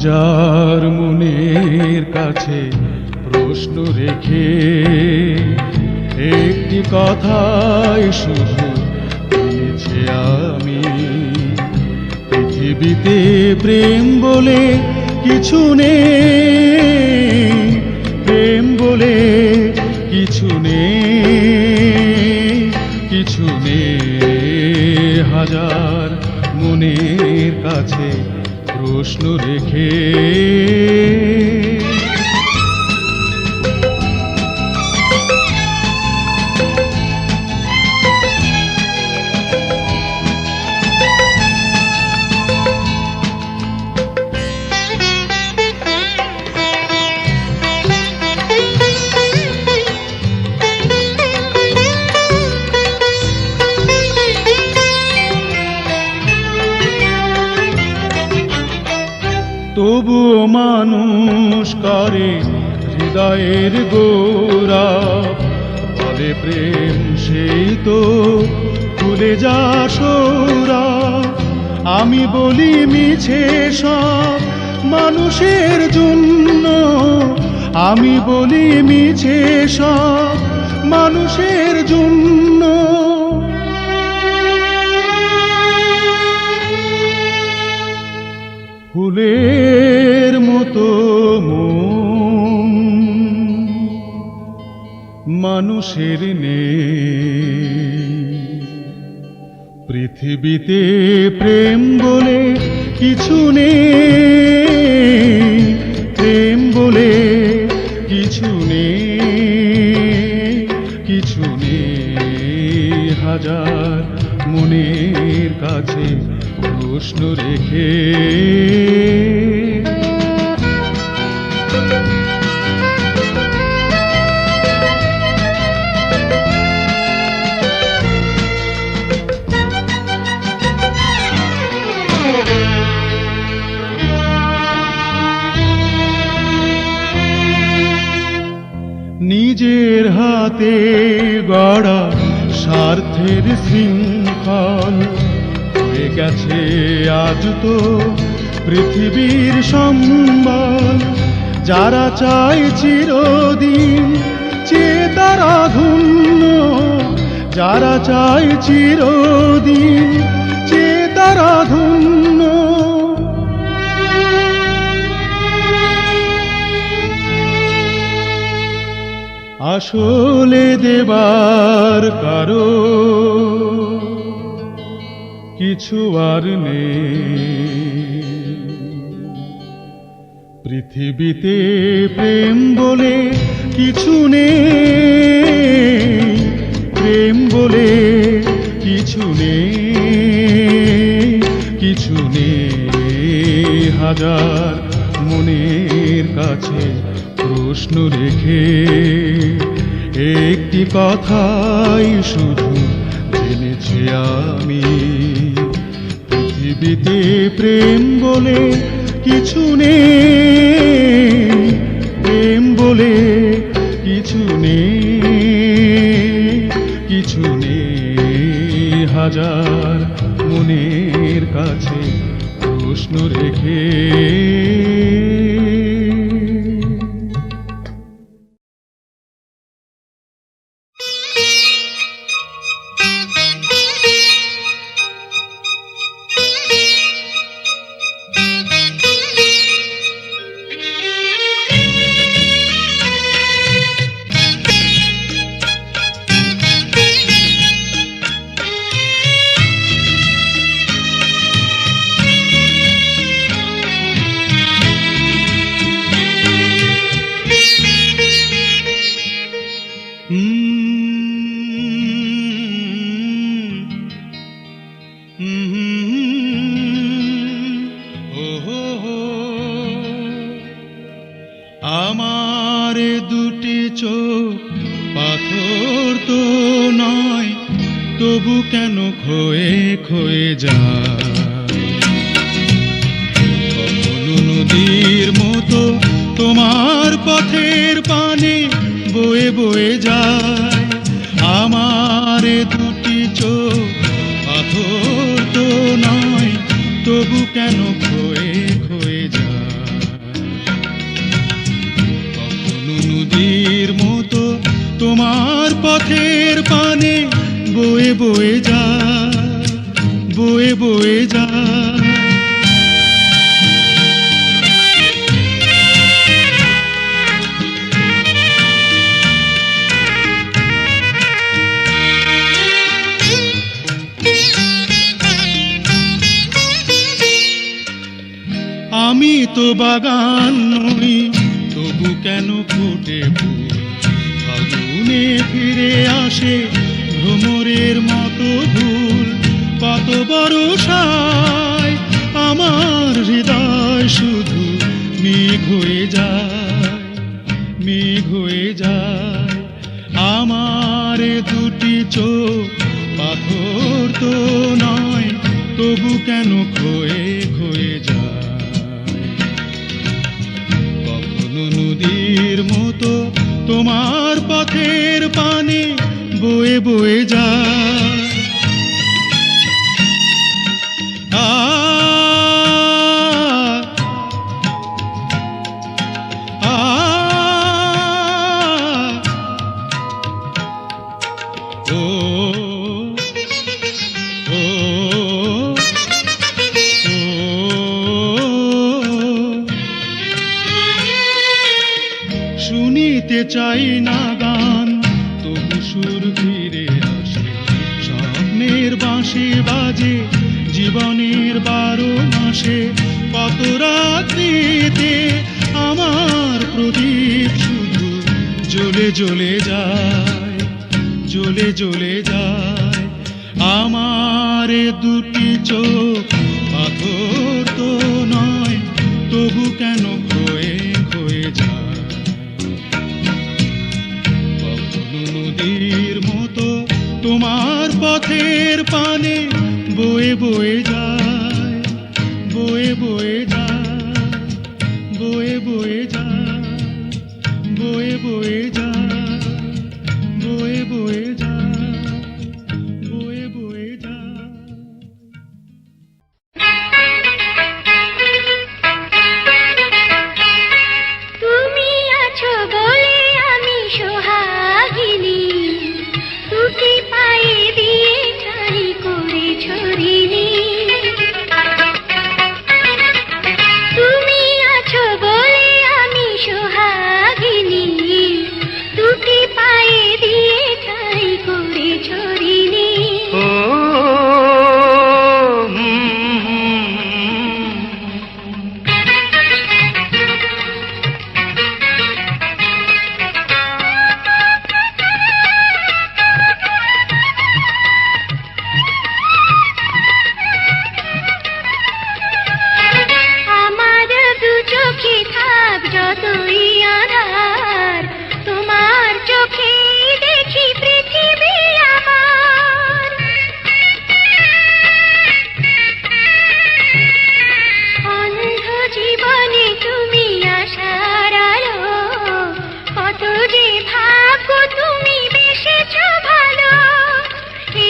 হাজার মনের কাছে প্রশ্ন রেখে একটি কথাই শুধু জেনেছি আমি, পৃথিবীতে প্রেম বলে কিছু নেই, প্রেম বলে কিছু নেই, কিছু নেই। হাজার মনের কাছে প্রশ্ন রেখে তবুও মানুষ করে হৃদয়ের গোরা, বলে প্রেম সেই তো ভুলে যা সোরা। আমি বলি মিছে সব মানুষের জন্য, আমি বলি মিছে সব মানুষের জন্য। ফুলের মতো মন মানুষের নেই, পৃথিবীতে প্রেম বলে কিছু নেই, প্রেম বলে কিছু নেই, কিছু নেই। হাজার মনের কাছে প্রশ্ন রেখে নিজের হাতে গড়া স্বার্থের শৃঙ্খল হয়ে গেছে আজ তো পৃথিবীর সম্বল। যারা চায় চিরদিন চেয়ে তারা ধন্য, যারা চায় চিরদিন চেয়ে তারা ধন্য। আসলে দেবার কারো কিছু আর নেই, পৃথিবীতে প্রেম বলে কিছু নেই, প্রেম বলে কিছু নেই, কিছু নেই। হাজার মনের কাছে প্রশ্ন রেখে একটি কথাই শুধু জেনেছি আমি, পৃথিবীতে প্রেম বলে কিছু নেই, প্রেম বলে কিছু নেই, কিছু নেই। হাজার মনের কাছে প্রশ্ন রেখে আমার দুটি চোখ পাথর তো নয়, তবু কেন ক্ষয়ে ক্ষয়ে যায়। কখনো নদীর মতো তোমার পথের পানে বয়ে বয়ে যায়। আমার দুটি চোখ পাথর তো নয়, তবু কেন ক্ষয়ে ক্ষয়ে যায়। পথের পানে বয়ে বয়ে যায়, বয়ে বয়ে যায়। আমি তো বাগান নই, তবু কেন ফোটে ফুল, ফাগুনে ফিরে আসে ভ্রমরের মতো ভুল। কত বরষায় আমার হৃদয় শুধু মেঘ হয়ে যায়, মেঘ হয়ে যায়। আমার দুটি চোখ পাথর তো নয়, তবু কেন ক্ষয়ে ক্ষয়ে যায়। নদীর মতো তোমার পথের পানে বয়ে বয়ে যায়। শুনিতে চাই না গান, তবু সুর ফিরে আসে। স্বপ্নের বাঁশি বাজে জীবনের 12 মাসে। কত রাত্রিতে আমার প্রদীপ শুধু জ্বলে জ্বলে যায়, জ্বলে জ্বলে যায়। আমার দুটি চোখ পাথর তো নয়, তবু কেন ক্ষয়ে ক্ষয়ে যায়। নদীর মতো তোমার পথের পানে বয়ে বয়ে যায়, বয়ে বয়ে যায়, বয়ে বয়ে যায়, বয়ে বয়ে যায়, বয়ে বয়ে যায়, বয়ে বয়ে যায়। তুমি আছো বলে আমি সোহাগিনী, দুটি পায়ে দিয়ে ঠাই করে ছড়িনি। তুমি আছো বলে আমি সোহাগিনী, দুটি পায়ে দিয়ে ঠাই করে ছড়িনি। আমার দু চোখে থাক যতই আধার, তোমার চোখে দেখি পৃথিবী আমার। অন্ধ জীবনে তুমি আশার আলো, কত যে ভাগ্য তুমি বেসেছ ভালো।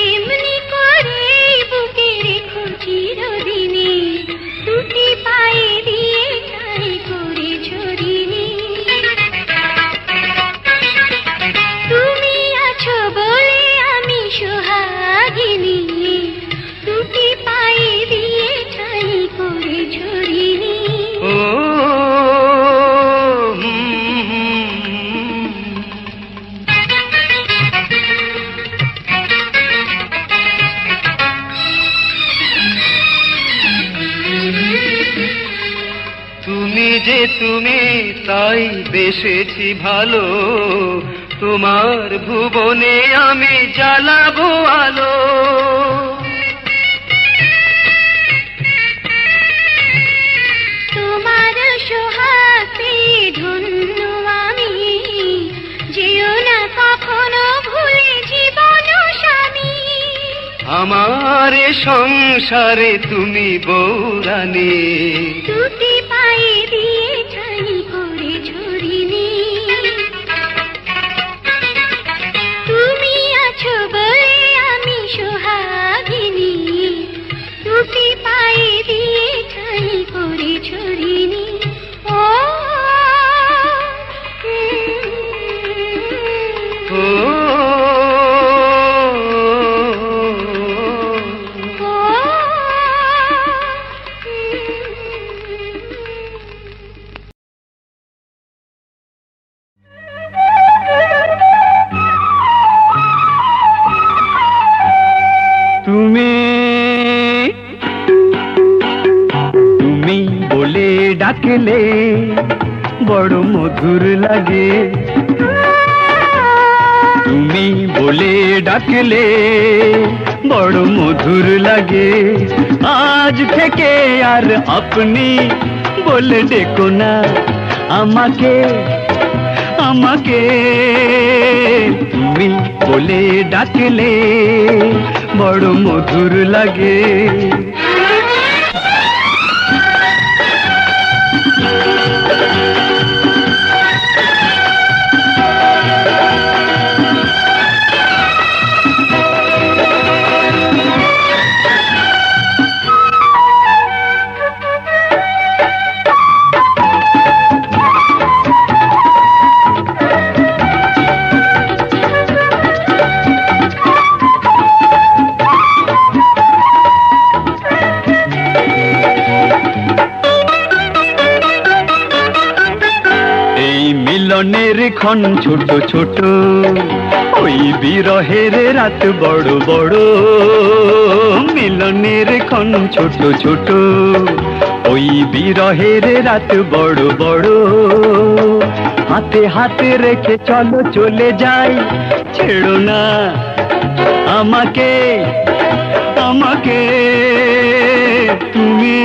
এমনি করে বুকে রেখো চিরদিনে, দুটি পায়ে দিয়ে ঠাই করে ছড়িনি। তুমি আছো বলে আমি সোহাগিনী, দুটি পায়ে দিয়ে ঠাই করে ছড়িনি। তুমি যে তুমি তাই বেসেছি ভালো, তোমার ভুবনে আমি জ্বালাবো আলো। তোমার সোহাগ পেয়ে ধন্য আমি, যেও না কখনো ভুলে জীবন স্বামী। আমার সংসারে তুমি বৌরানী, দুটি পায়ে দিয়ে ঠাই করে ছড়িনি। তুমি আছো বলে আমি সোহাগিনী, দুটি পায়ে দিয়ে ঠাই করে ছড়িনি। ও ও ডাকলে বড় মধুর লাগে, তুমি বলে ডাকলে বড় মধুর লাগে। আজ থেকে আর আপনি বলে ডেকো না আমাকে, আমাকে তুমি বলে ডাকলে বড় মধুর লাগে। মিলনের ক্ষণ ছোট ছোট, ওই বিরহের রাত বড় বড়। মিলনের ক্ষণ ছোট ছোট, ওই বিরহের রাত বড় বড়। হাতে হাতে রেখে চলো চলে যাই, ছেড়ো না আমাকে, আমাকে তুমি,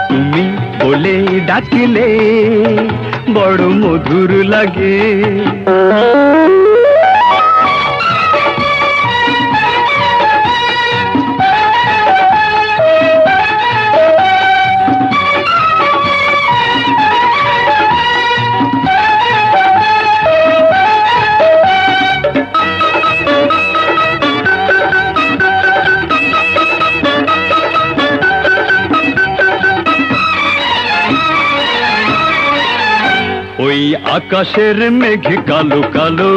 তুমি বলে ডাকলে বড় মধুর লাগে। ওই আকাশের মেঘ কালো কালো,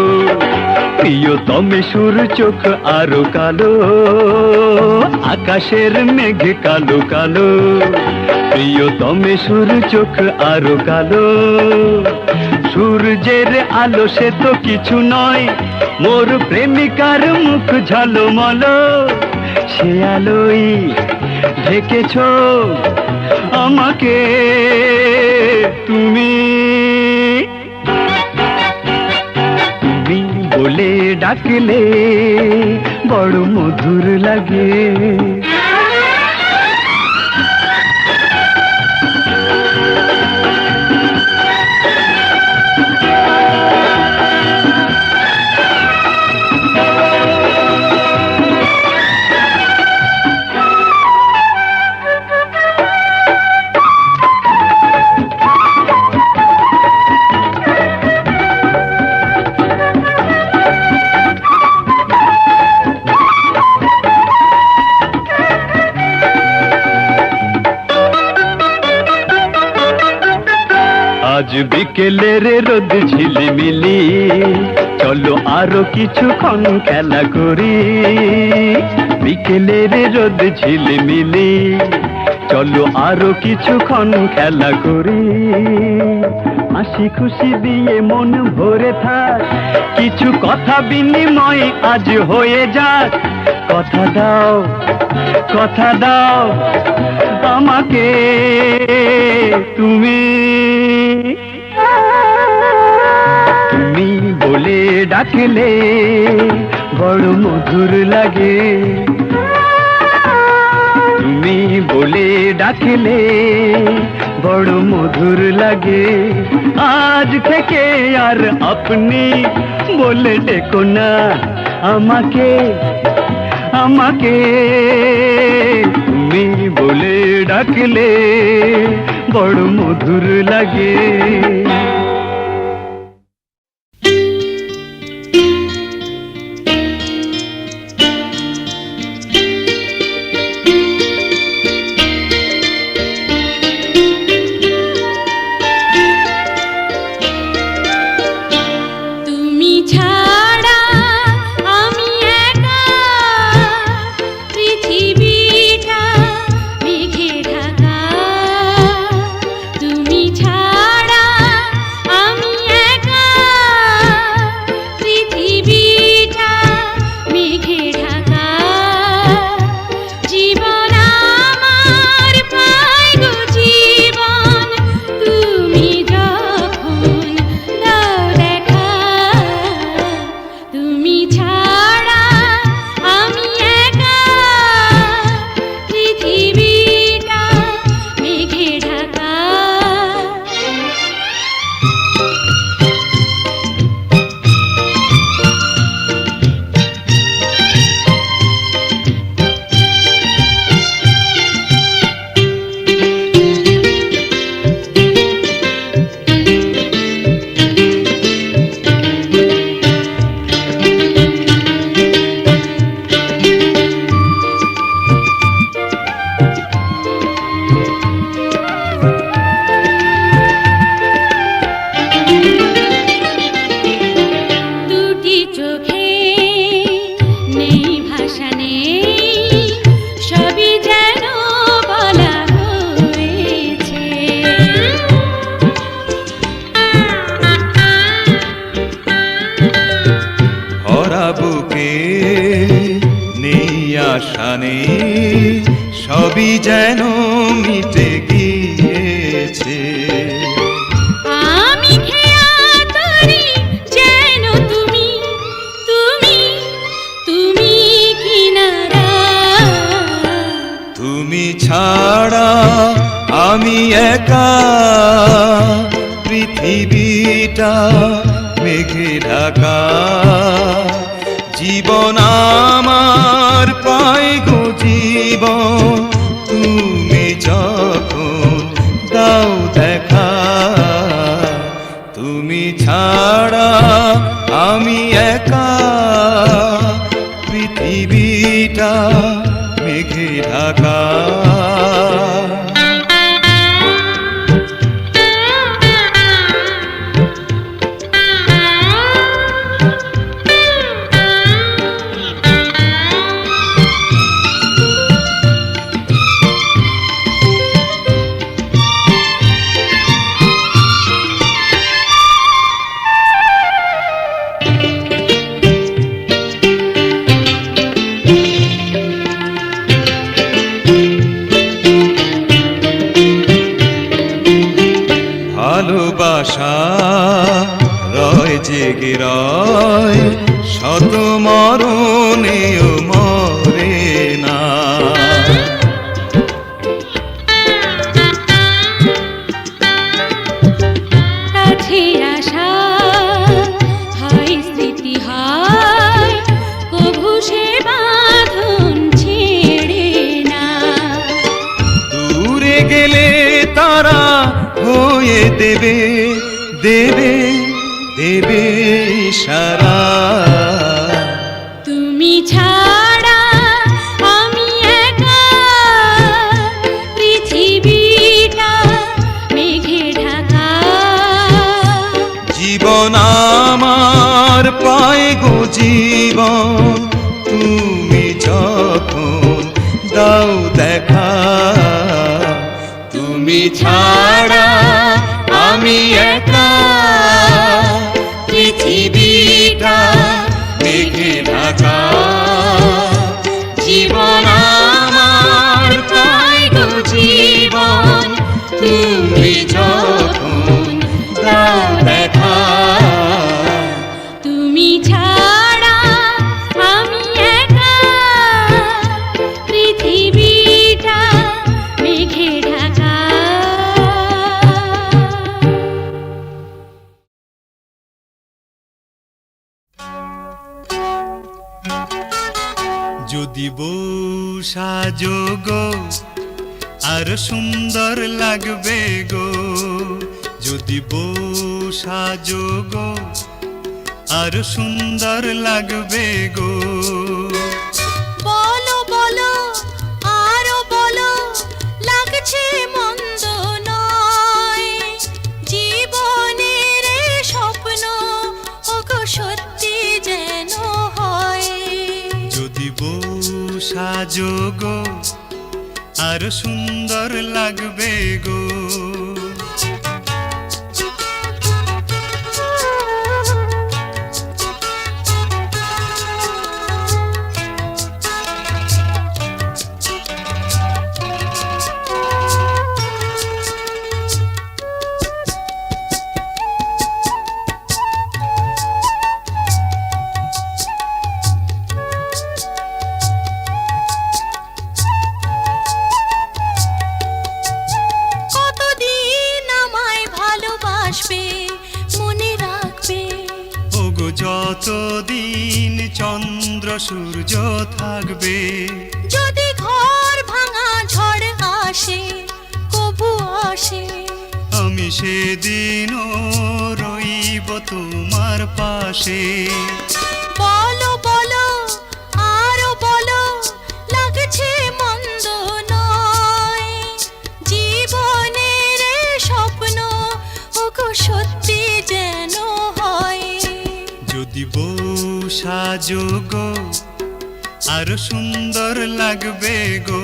প্রিয়তমে সুর চোখ আরো কালো। আকাশের মেঘ কালো কালো, প্রিয়তমে সুর চোখ আরো কালো। সূর্যের আলো সে তো কিছু নয়, মোর প্রেমিকার মুখ ঝলমলো। সে আলোই ঢেকেছ আমাকে তুমি, তুমি বলে ডাকলে বড় মধুর লাগে। আজ বিকেলের রোদ ঝিলিমিলি, চলো আরো কিছুক্ষণ খেলা করি। বিকেলের রোদ ঝিলিমিলি, চলো আরো কিছুক্ষণ খেলা করি। হাসি খুশি দিয়ে মন ভরে থাক, কিছু কথা বিনিময় আজ হয়ে যাক। কথা দাও, কথা দাও আমাকে তুমি, তুমি বলে ডাকলে বড় মধুর লাগে। তুমি বলে ডাকলে বড় মধুর লাগে। আজ থেকে আর আপনি বলে ডেকো না আমাকে, আমাকে তুমি বলে ডাকলে বড় মধুর লাগে। তুমি ছাড়া শানে সবই যেন মিটে গিয়েছে। আমি খেয়া তরি যেন তুমি তুমি তুমি কিনারা। তুমি ছাড়া আমি একা, পৃথিবীটা মেঘে ঢাকা। জীবন আমার পায় গো জীবন, তুমি যখন দাও দেখা। তুমি ছাড়া আমি একা, পৃথিবীটা মেঘে ঢাকা। ভালোবাসা রয় জেগে রয়, শত মরণেও মরে না। কাছে আসা হয় স্মৃতি হয়, কভু সে বাঁধন ছেড়ে না। দূরে গেলে তারা হয়ে দেবে দেবে দেবে ইশারা। তুমি ছাড়া আমি একা, পৃথিবীটা মেঘে ঢাকা। জীবন আমার পায় গো জীবন, তুমি যখন দাও দেখা। তুমি ছাড়া আমি একা, পৃথিবীটা মেঘে ঢাকা। জীবন আমার পায় গো জীবন, তুমি যখন দাও দেখা। তুমি ছাড়া আমি একা, পৃথিবীটা মেঘে ঢাকা। যদি বউ সাজো গো আর সুন্দর লাগবে গো, যদি বউ সাজো গো আর সুন্দর লাগবে গো। বলো বলো আরো বলো, লাগছে মন্দ নয়, জীবনের স্বপ্ন ওগো সত্যি যেন হয়। যদি বউ সাজো গো আর সুন্দর লাগবে গো। যতদিন চন্দ্র সূর্য থাকবে, যদি ঘর ভাঙা ঝড় আসে কবু আসে, আমি সেদিনও রইব তোমার পাশে। বলো বলো আরো বলো, লাগছে মন্দ নয়, জীবনের স্বপ্ন ওগো সত্যি যেন হয়। যদি বউ সাজো গো আরো সুন্দর লাগবে গো।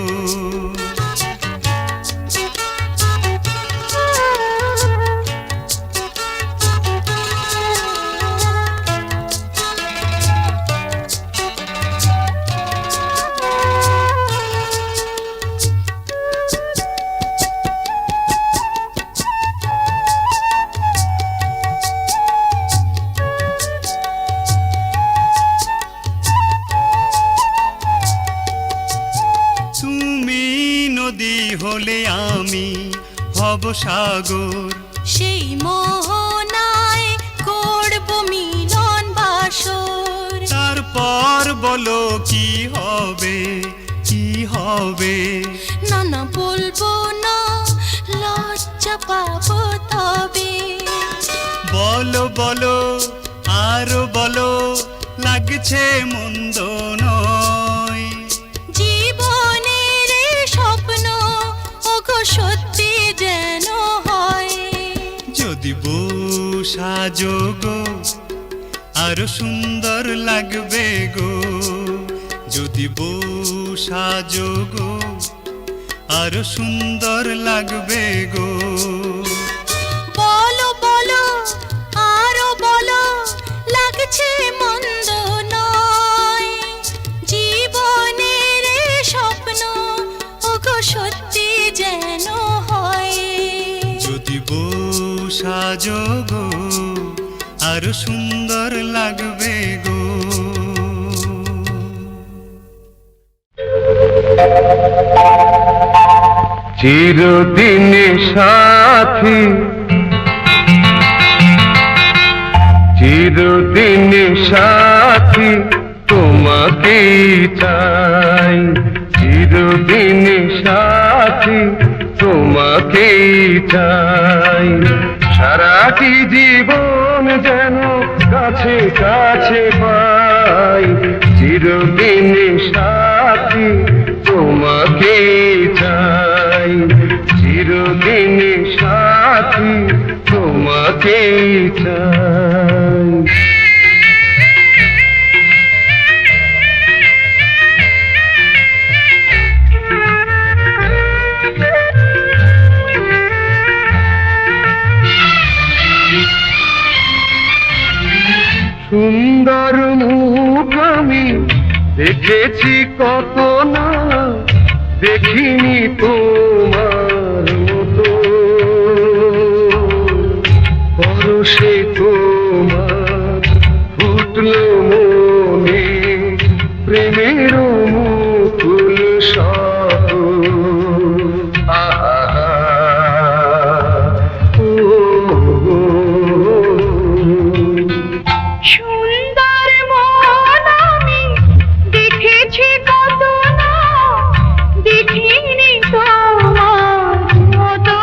ভবসাগর। সেই মোহনায় করব মিলন বাসর। তারপর বলো কি হবে, কি হবে? না না বলবো না, লজ্জা পাবো তবে। বলো বলো আরো বলো, লাগছে মন্দ নয়। জীবনের এই স্বপ্ন ওগো সত্যি যেন হয়। যদি বউ সাজো গো, আরো সুন্দর লাগবে গো। যদি বউ সাজো গো, আরো সুন্দর লাগবে গো। বলো বলো আরো বলো, লাগছে মন্দ নয়। জীবনের এই স্বপ্ন ওগো সত্যি যেন হয়। যদি বউ সাজো গো, আরো সুন্দর লাগবে গো। চিরদিন সাথী, চিরদিন সাথী তোমাকেই চাই। চিরদিন সাথী তোমাকেই চাই। সারাটি জীবন যেন কাছে কাছে পাই। চিরদিন সাথী তোমাকেই চাই। চিরদিন সাথী তোমাকেই চাই। সুন্দর মুখ আমি দেখেছি কত না, দেখিনি তোমার মতো। পরশে তোমার ফুটলো মনে প্রেমের মুকুল শত। আহা ও সুন্দর মন আমি দেখেছি কত না, দেখিনি তোমার মতো।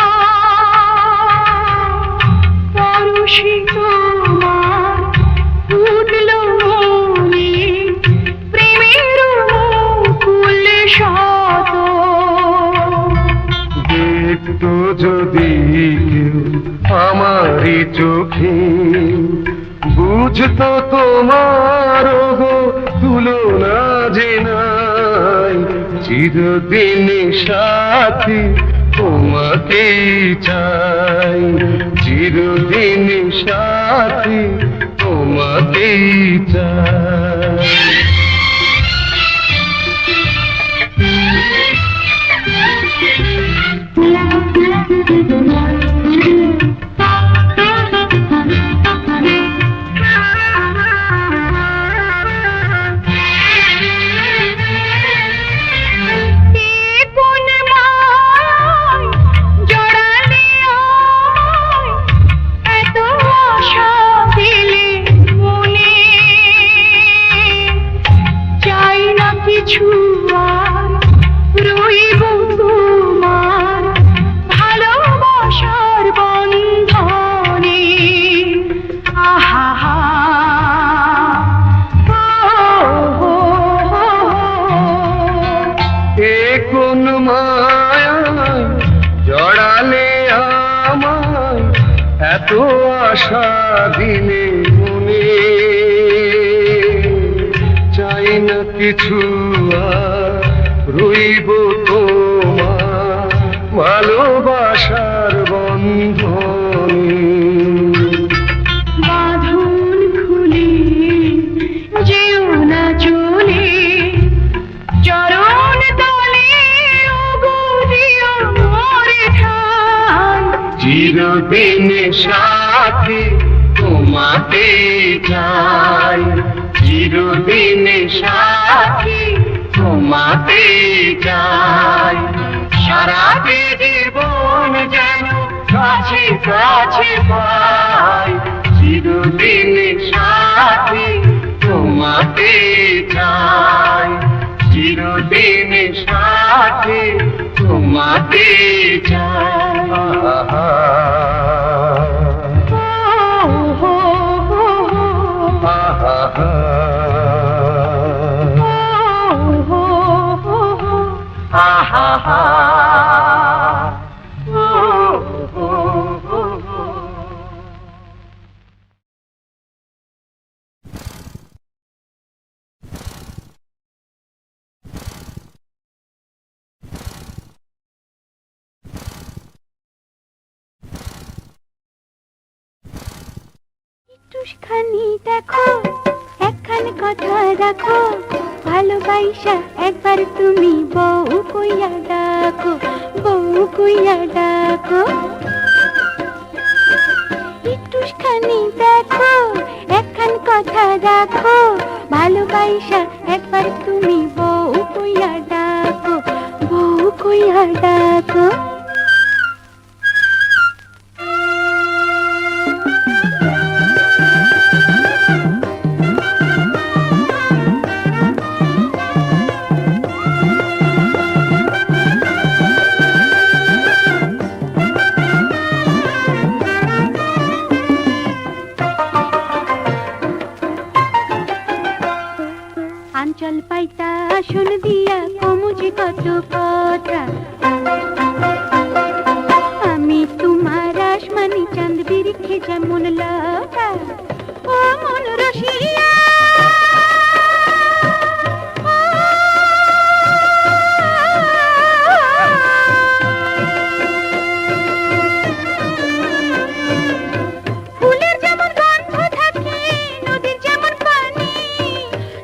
পরশে তোমার ফুটলো মনে প্রেমের মুকুল শত। দেখতো যদি কেউ আমারই চোখে, বুঝতো তোমার গো তুলনা যে নাই। চিরদিন সাথী তোমাকেই চাই। চিরদিন সাথী তোমাকেই চাই। কোন মায়ায় জড়ালে আমায়, এত আশা দিলে মনে। চাই না কিছু আর, রইব তোমার ভালোবাসার বন্ধনে। বাঁধন খুলে যেও না চলে, চরণ তলে ওগো দিও মোর ঠাই। চিরদিন সাথী তোমাকে চাই। চিরদিন সাথী তোমাকে চাই। সারাটি জীবন যেন কাছে কাছে পাই চিরদিন সাথী তোমাকে চাই চিরদিন সাথী তোমাকে একটুখানি দেখো একখানি কথা রাখো ভালোবাসা একবার তুমি বউ কইয়া ডাকো বউ কইয়া ডাকো একটুখানি দেখো একখানি কথা রাখো ভালোবাসা একবার তুমি বউ কইয়া ডাকো বউ কইয়া ডাকো আঞ্চল পাইতা শুন দিয়া কমুজি কত কথা আমি তোমার আসমানি চাঁদ বিরিখে যেমন লতা ও মন রসিয়া ফুলের যেমন গন্ধ থাকে নদীর যেমন পানি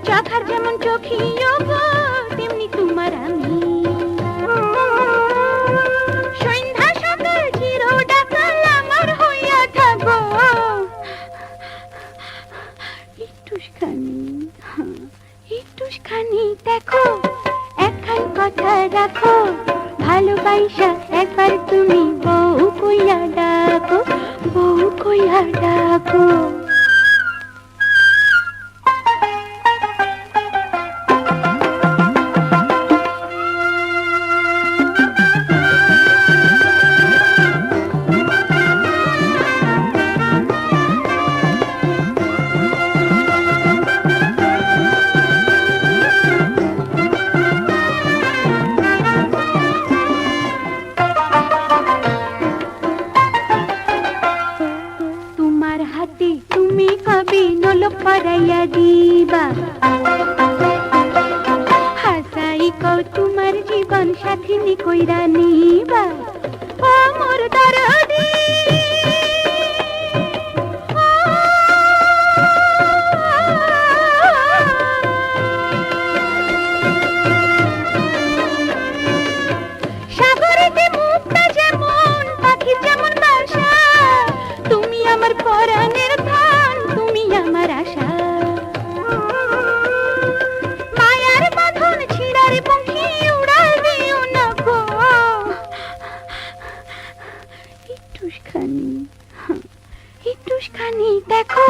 চোখার যেমন চোখিও গো তেমনি তোমার আমি সন্ধ্যা সকাল চির ডাকাল আমার হইয়া থাকো একটুখানি দেখো একখান কথা রাখো ভালোবাসা একবার তুমি বউ কইয়া ডাকো বউ কইয়া ডাকো তুমি কবি নলক পরাইয়া দিবা হাসাই কও তোমার জীবন সাথী নি কইরা নিবা ও মোর দরদি সাগরেতে মুক্তা যেমন পাখি যেমন বাসা তুমি আমার পরাণের তুমি আমার আশা মায়ার বাঁধন ছিড়ার পঙ্খী উড়াল দিও না গো একটুখানি দেখো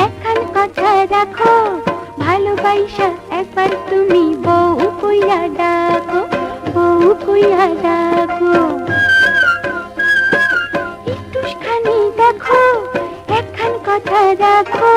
একখান কথা রাখো ভালোবাসা একবার তুমি বউ কইয়া ডাকো বউ কইয়া ডাকো একটুখানি দেখো একখান কথা রাখো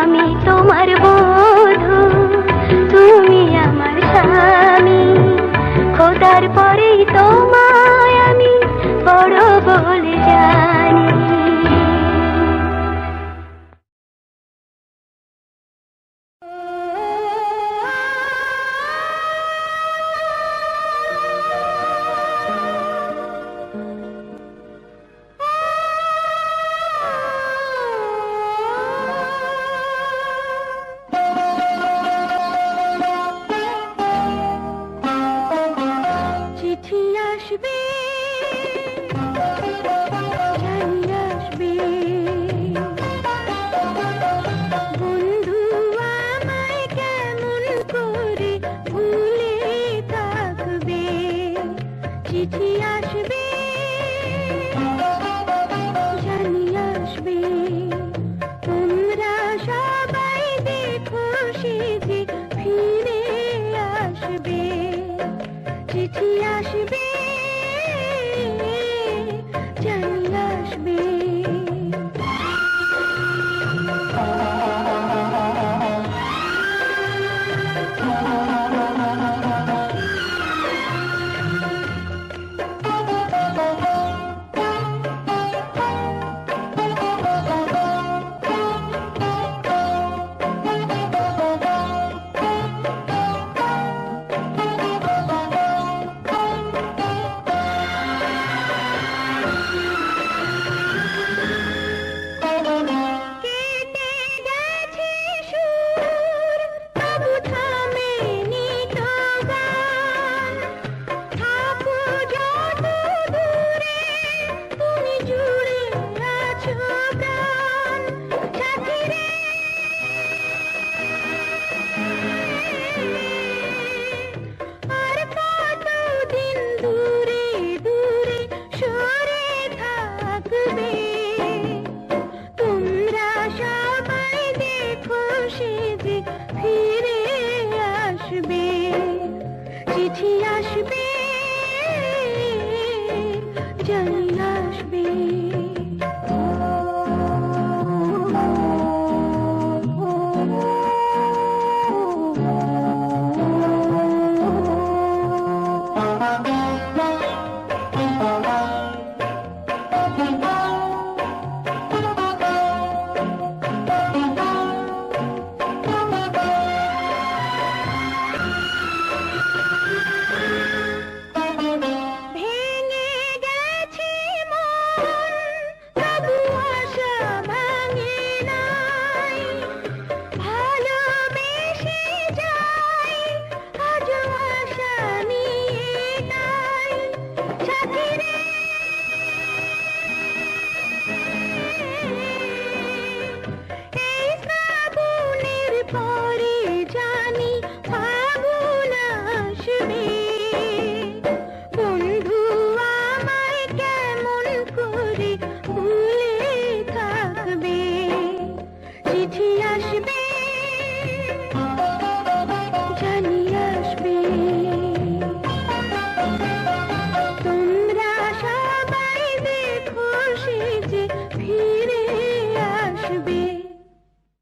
আমি তোমার বোন।